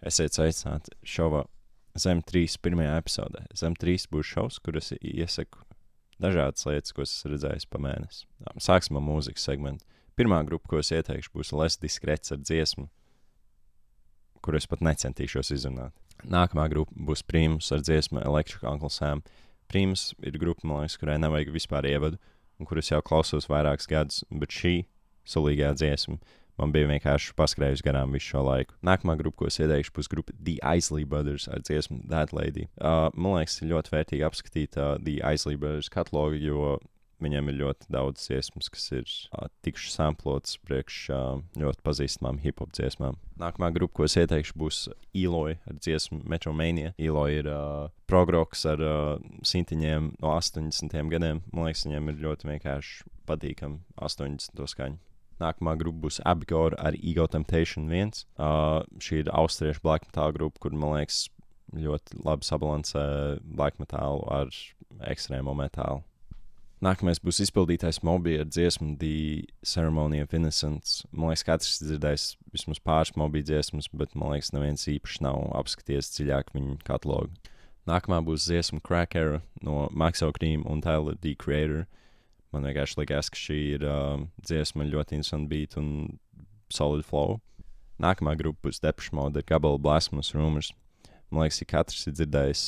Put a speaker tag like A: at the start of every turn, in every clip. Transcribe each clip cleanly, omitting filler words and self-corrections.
A: Esiet sveicināti šova Zem 3 pirmajā epizodē. Zem 3 būs šovs, kur es iesaku dažādas lietas, ko esmu redzējis pa mēnesi. Sāksim ar mūzikas segmentu. Pirmā grupa, ko es ieteikšu, būs Les Discrets ar dziesmu, kuru es pat necentīšos izrunāt. Nākamā grupa būs Primus ar dziesmu Electric Uncle Sam. Primus ir grupa, man liekas, kurai nevajag vispār ievadu, un kuras jau klausos vairākus gadus, bet šī sulīgā dziesma man bija vienkārši paskrējusi garām visu šo laiku. Nākamā grupa, ko es ieteikšu, būs grupa The Isley Brothers ar dziesmu That Lady. Man liekas, ir ļoti vērtīgi apskatīt The Isley Brothers katalogu, jo viņiem ir ļoti daudz dziesmas, kas ir tikušas samplotas priekš ļoti pazīstamām hip-hop dziesmām. Nākamā grupa, ko es ieteikšu, būs Eloy ar dziesmu Metromania. Eloy ir progroks ar sintiņiem no 80. gadiem. Man liekas, viņiem ir ļoti vienkārši patīkami 80. skaņu. Nākamā grupa būs Abigor ar Ego Temptation 1. Šī ir austriešu black metal grupa, kur, man liekas, ļoti labi sabalansē black metalu ar ekstrēmo metālu. Nākamais būs izpildītais Moby ar dziesmu The Ceremony of Innocence. Man liekas, katrs dzirdējis vismaz pāris Moby dziesmas, bet man liekas, neviens īpaši nav apskaties dziļāk viņu katalogu. Nākamā būs dziesma Crack Era no Maxo Cream un Tyler, The Creator. Man vienkārši likās, ka šī ir dziesma ļoti interesanta beat un solid flow. Nākamā grupa būs Depeche Mode ar gabalu Blasphemous Rumors. Man liekas, ka katrs ir dzirdējis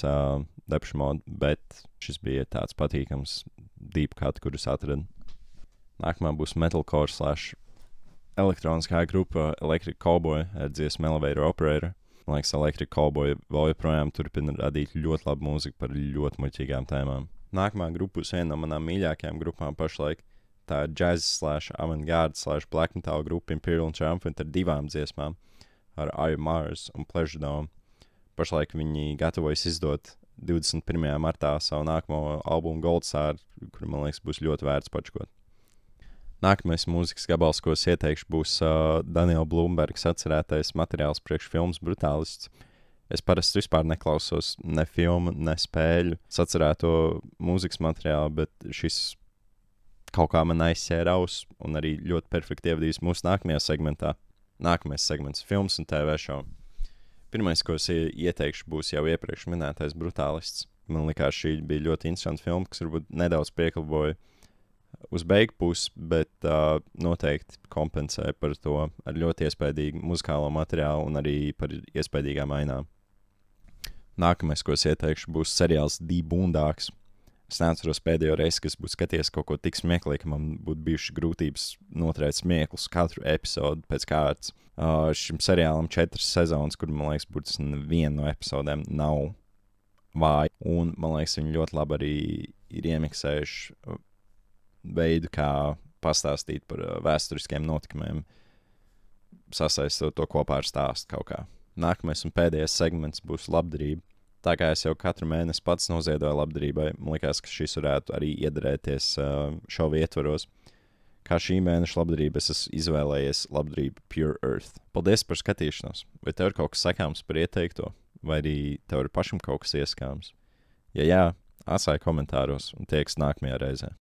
A: Depeche Mode, bet šis bija tāds patīkams deep cut, kurus atradu. Nākamā būs metalcore / elektroniskā grupa Electric Cowboy ar dziesmu Elevator Operator. Man liekas, Electric Cowboy vēl joprojām turpina radīt ļoti labu mūziku par ļoti muļķīgām tēmām. Nākamā grupa būs viena no manām mīļākajām grupām pašlaik. Tā ir jazz / avantgarde / black metal grupa Imperial Triumphant ar 2 dziesmām, ar Eye of Mars un Pleasure Dome. Pašlaik viņi gatavojas izdot 21. martā savu nākamo albumu Gold Star, kuru, man liekas, būs ļoti vērts pačkot. Nākamais mūzikas gabals, ko es ieteikšu, būs Daniela Blumbergas atcerētais materiāls priekš filmas Brutālists. Es parasti vispār neklausos ne filmu, ne spēļu sacerēto mūzikas materiālu, bet šis kaut kā man aizsēra auss un arī ļoti perfekti ievadījis mūsu nākamajā segmentā. Nākamais segments - films un TV šovu. Pirmais, ko es ieteikšu, būs jau iepriekš minētais Brutālists. Man likās, šī bija ļoti interesanta filma, kas varbūt nedaudz pieklaboja uz beigu pusi, bet noteikti kompensē par to ar ļoti iespaidīgu muzikālo materiālu un arī par iespaidīgām ainām. Nākamais, ko es ieteikšu, būs seriāls The Boondocks. Es neatceros pēdējo reizi, kas būtu skaties kaut ko tik smieklīgi, ka man būtu bijušas grūtības noturēt smieklus katru epizodu pēc kārtas. Šim seriālam 4 sezonas, kur, man liekas, būtis neviena no epizodēm nav vāja. Un, man liekas, viņi ļoti labi arī ir iemiksējuši veidu, kā pastāstīt par vēsturiskiem notikumiem, sasaistot to kopā ar stāstu kaut kā. Nākamais un pēdējais segments būs labdarība. Tā kā es jau katru mēnesi pats noziedoju labdarībai, man liekas, ka šis varētu arī iederēties šovu ietvaros. Kā šī mēneša labdarība es esmu izvēlējies labdarību Pure Earth. Paldies par skatīšanos! Vai tev ir kaut kas sakāms par ieteikto? Vai arī tev ir pašam kaut kas ieskāms? Ja jā, atstāj komentāros un tieks nākamajā reizē.